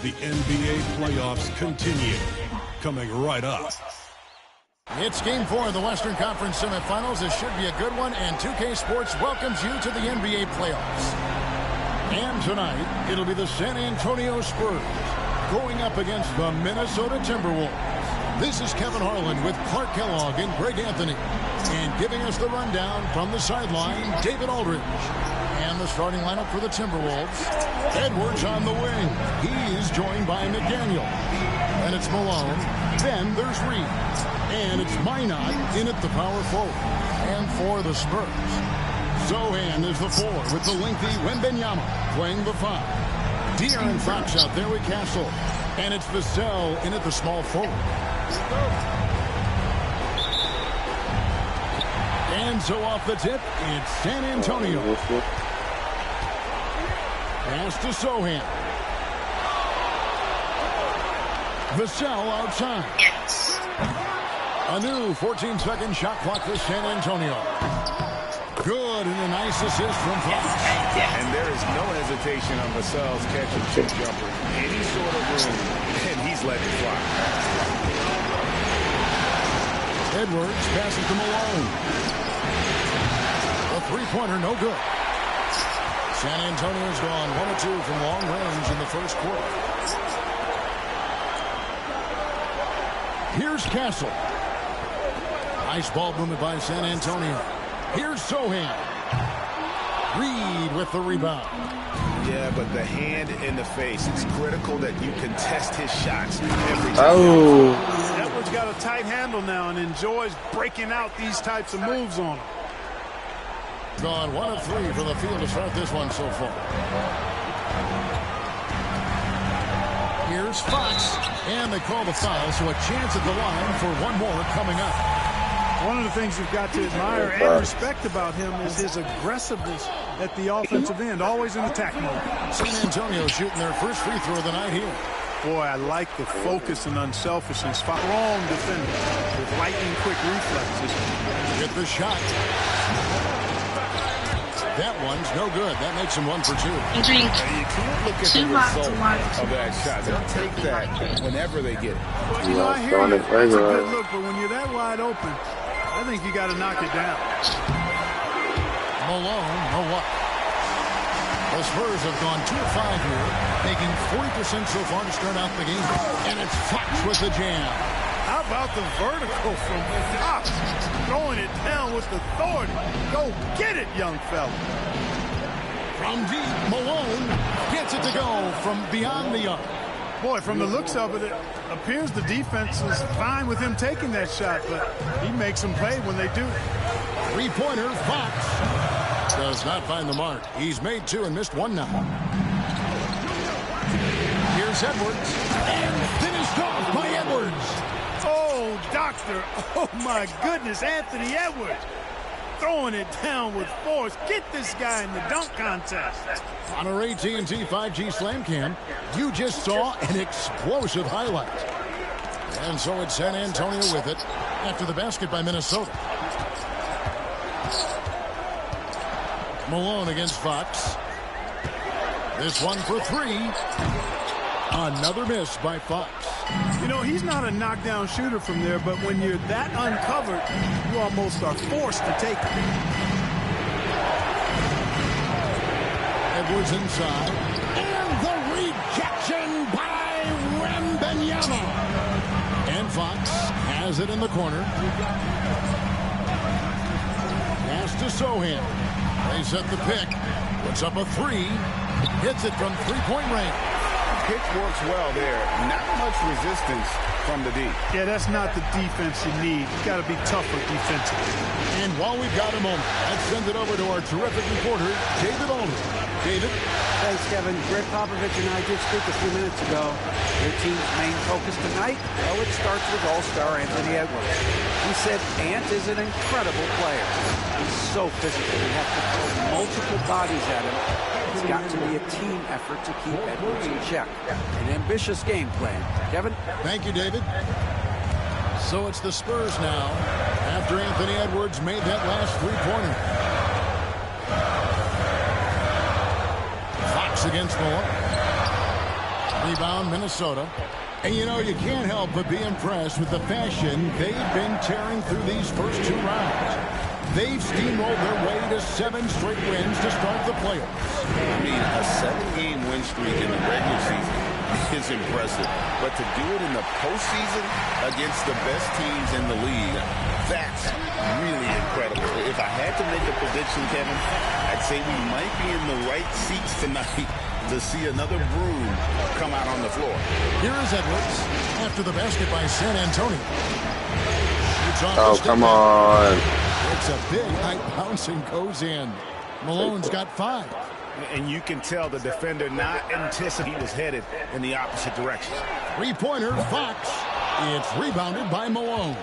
The NBA playoffs continue. Coming right up. It's Game 4 of the Western Conference semifinals. This should be a good one, and 2K Sports welcomes you to the NBA playoffs. And tonight, it'll be the San Antonio Spurs going up against the Minnesota Timberwolves. This is Kevin Harlan with Clark Kellogg and Greg Anthony. And giving us the rundown from the sideline, David Aldridge. And the starting lineup for the Timberwolves. Edwards on the wing. He is joined by McDaniel. And it's Malone. Then there's Reed. And it's Minot in at the power forward. And for the Spurs, Zohan is the 4 with the lengthy Wembanyama playing the 5. De'Aaron Fox out there with Castle. And it's Vassell in at the small forward. And so off the tip, it's San Antonio. Pass to Zohan. Vassell outside. Yes. A new 14-second shot clock for San Antonio. Good, and a nice assist from Fox. And there is no hesitation on Vassell's catch and shoot jumper. Any sort of room, and he's letting it fly. Edwards passes to Malone. A three-pointer, no good. San Antonio's gone 1 of 2 from long range in the first quarter. Here's Castle. Nice ball movement by San Antonio. Here's Zohan. Reed with the rebound. Yeah, but the hand in the face. It's critical that you contest his shots every time. Oh. Edwards got a tight handle now and enjoys breaking out these types of moves on him. Gone 1 of 3 for the field to start this one so far. Here's Fox. And they call the foul, so a chance at the line for one more coming up. One of the things you've got to admire and respect about him is his aggressiveness at the offensive end, always in attack mode. San Antonio shooting their first free throw of the night here. Boy, I like the focus and unselfishness. Strong defender with lightning-quick reflexes. Get the shot. That one's no good. That makes him 1 for 2. You drink You can't look at 2 the lots result of water. of that shot. They'll take that whenever they get it. Well, you know, I hear you. It's a good look, but when you're that wide open, I think you got to knock it down. Malone, no luck. The Spurs have gone 2 of 5 here, making 40% so far to start out the game. And it's Fox with the jam. How about the vertical from Fox? Throwing it down with authority. Go get it, young fella. From deep, Malone gets it to go from beyond the arc. Boy, from the looks of it, it appears the defense is fine with him taking that shot, but he makes them pay when they do. Three-pointer, Fox does not find the mark. He's made 2 and missed 1 now. Here's Edwards, and finished off by Edwards. Oh, doctor. Oh, my goodness, Anthony Edwards. Throwing it down with force. Get this guy in the dunk contest. On our AT&T 5G Slam Cam, you just saw an explosive highlight. And so it's San Antonio with it after the basket by Minnesota. Malone against Fox. This one for 3. Another miss by Fox. You know, he's not a knockdown shooter from there, but when you're that uncovered, you almost are forced to take it. Edwards inside. And the rejection by Wembanyama. And Fox has it in the corner. Pass to Zohan. They set the pick. Puts up a 3. Hits it from three-point range. Pitch works well there. Not much resistance from the D. Yeah, that's not the defense you need. You got to be tougher defensively. And while we've got a moment, let's send it over to our terrific reporter, David Aldridge. David? Thanks, Kevin. Greg Popovich and I did speak a few minutes ago. Their team's main focus tonight, well, it starts with all-star Anthony Edwards. He said Ant is an incredible player. He's so physical. We have to throw multiple bodies at him. It's got to be a team effort to keep Edwards in check. An ambitious game plan. Kevin? Thank you, David. So it's the Spurs now, after Anthony Edwards made that last three-pointer. Fox against Malone. Rebound, Minnesota. And, you know, you can't help but be impressed with the fashion they've been tearing through these first 2 rounds. They've steamrolled their way to 7 straight wins to start the playoffs. I mean, a 7-game win streak in the regular season is impressive. But to do it in the postseason against the best teams in the league, that's really incredible. If I had to make a prediction, Kevin, I'd say we might be in the right seats tonight to see another broom come out on the floor. Here is Edwards after the basket by San Antonio. Oh, come on. It's a big height bounce and goes in. Malone's got 5. And you can tell the defender not anticipating he was headed in the opposite direction. 3-pointer, Fox. It's rebounded by Malone.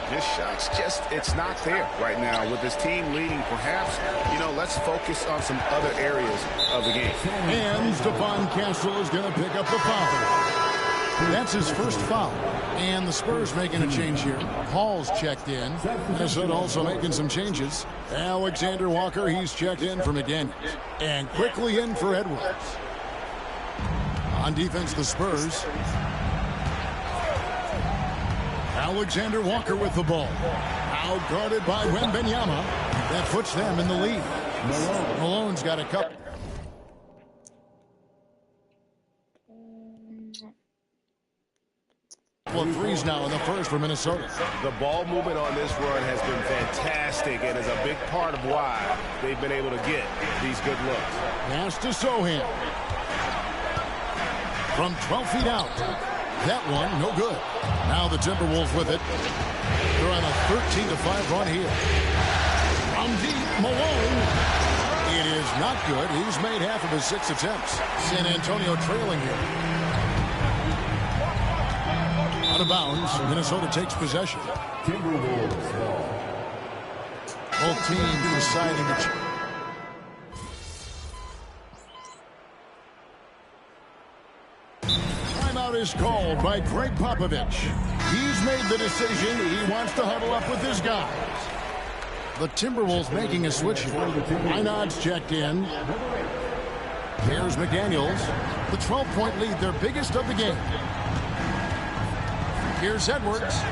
This shot's just, it's not there right now. With his team leading, perhaps, you know, let's focus on some other areas of the game. And Stephon Castle is going to pick up the foul. That's his first foul. And the Spurs making a change here. Hall's checked in. Minnesota also making some changes. Alexander Walker, he's checked in for McDaniels. And quickly in for Edwards. On defense, the Spurs. Alexander Walker with the ball. Out guarded by Wembanyama. That puts them in the lead. Malone's got a couple. Threes now in the first for Minnesota. The ball movement on this run has been fantastic and is a big part of why they've been able to get these good looks. Pass to Sohan. From 12 feet out. That one, no good. Now the Timberwolves with it. They're on a 13-5 run here. From deep, Malone. It is not good. He's made half of his 6 attempts. San Antonio trailing here. Out of bounds, Minnesota takes possession. Both teams deciding to... Timeout is called by Greg Popovich. He's made the decision. He wants to huddle up with his guys. The Timberwolves making a switch here. Einad's checked in. Here's McDaniels. The 12-point lead, their biggest of the game. Here's Edwards.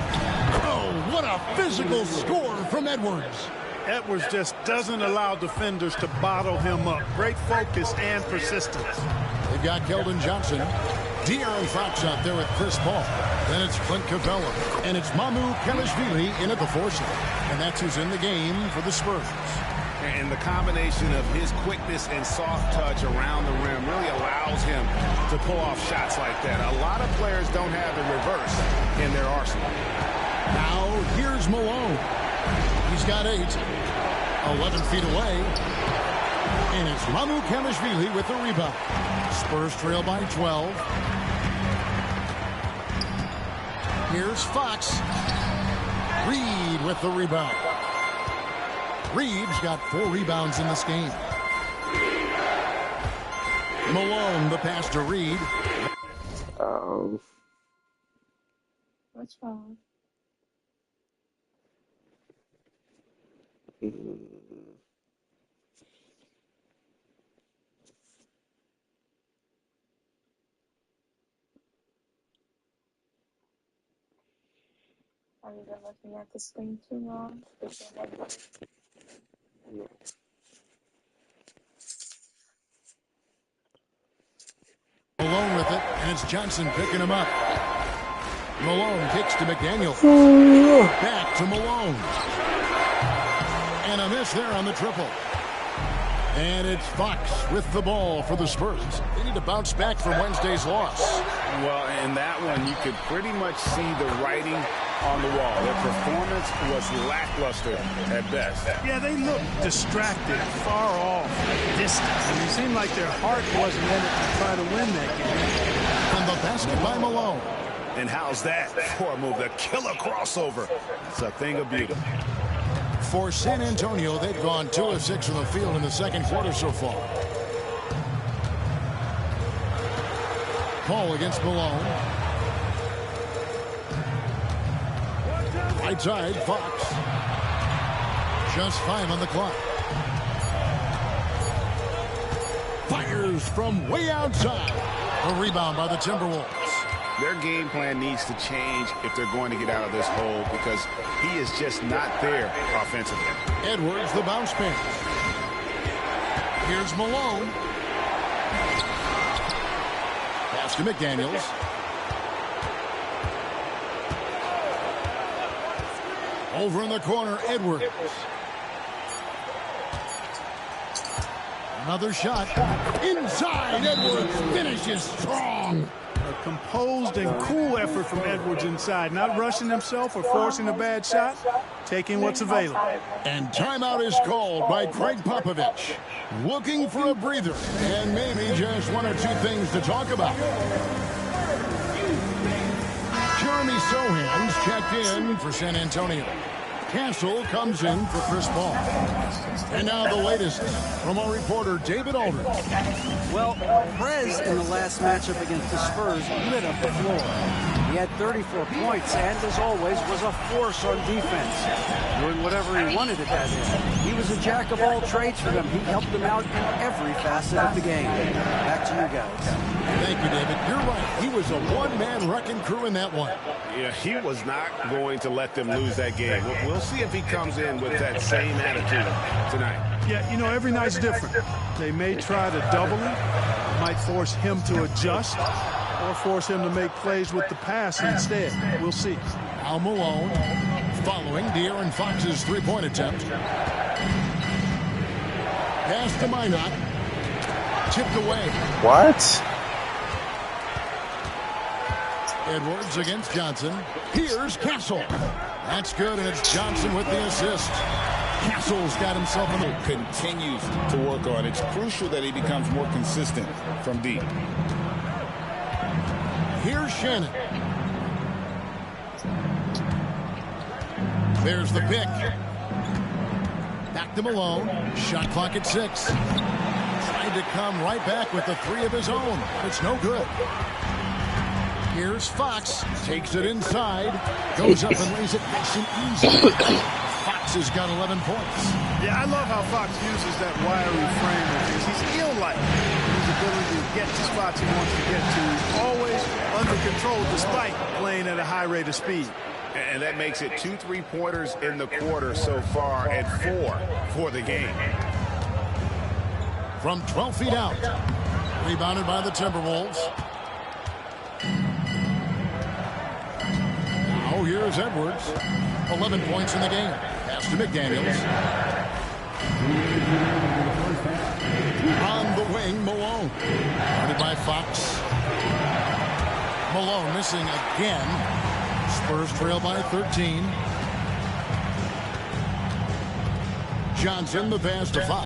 Oh, what a physical score from Edwards. Edwards just doesn't allow defenders to bottle him up. Great focus and persistence. They've got Keldon Johnson. De'Aaron Fox out there with Chris Paul. Then it's Clint Capella. And it's Mamu Kelishvili in at the 4 slot. And that's who's in the game for the Spurs. And the combination of his quickness and soft touch around the rim really allows him to pull off shots like that. A lot of players don't have the reverse in their arsenal. Now here's Malone. He's got 8. 11 feet away. And it's Mamu Kelishvili with the rebound. Spurs trail by 12. Here's Fox. Reed with the rebound. Reed's got 4 rebounds in this game. Malone, the pass to Reed. What's wrong? Have you been looking at the screen too long? Malone with it, and it's Johnson picking him up. Malone kicks to McDaniel. Back to Malone. And a miss there on the triple. And it's Fox with the ball for the Spurs. They need to bounce back from Wednesday's loss. Well, in that one, you could pretty much see the writing on the wall. Their performance was lackluster at best. Yeah, they looked distracted, far off, distant. And it seemed like their heart wasn't in it to try to win that game. And the basket by Malone. And how's that for a move? The killer crossover. It's a thing of beauty. For San Antonio, they've gone 2 of 6 from the field in the second quarter so far. Paul against Malone. Right side, Fox. Just 5 on the clock. Fires from way outside. A rebound by the Timberwolves. Their game plan needs to change if they're going to get out of this hole because he is just not there offensively. Edwards, the bounce pass. Here's Malone. Pass to McDaniels. Over in the corner, Edwards. Another shot. Inside, Edwards finishes strong. A composed and cool effort from Edwards inside. Not rushing himself or forcing a bad shot. Taking what's available. And timeout is called by Craig Popovich. Looking for a breather. And maybe just one or two things to talk about. Jeremy Sohan's checked in for San Antonio. Castle comes in for Chris Paul. And now the latest from our reporter David Aldridge. Well, Prez in the last matchup against the Spurs lit up the floor. He had 34 points and, as always, was a force on defense, doing whatever he wanted at that end. He was a jack of all trades for them. He helped them out in every facet of the game. Back to you guys. Thank you, David. You're right. He was a one-man wrecking crew in that one. Yeah, he was not going to let them lose that game. We'll see if he comes in with that same attitude tonight. Yeah, you know, every night's different. They may try to double him, might force him to adjust, or force him to make plays with the pass instead. We'll see. Al Malone following De'Aaron Fox's three-point attempt. Pass to Minot. Tipped away. What? Edwards against Johnson. Here's Castle. That's good, and it's Johnson with the assist. Castle's got himself in the... Continues to work on. It's crucial that he becomes more consistent from deep. Here's Shannon. There's the pick. Back to Malone. Shot clock at 6. Tried to come right back with the three of his own. It's no good. Here's Fox. Takes it inside. Goes up and lays it nice and easy. Fox has got 11 points. Yeah, I love how Fox uses that wiry frame of his. He's eel-like. His ability to get to spots he wants to get to. He's always under control despite playing at a high rate of speed. And that makes it 2 3-pointers in the quarter so far and 4 for the game. From 12 feet out. Rebounded by the Timberwolves. Now here's Edwards. 11 points in the game. Pass to McDaniels. On the wing, Malone. Guarded by Fox. Malone missing again. Spurs trail by 13. Johnson, the pass to Fox.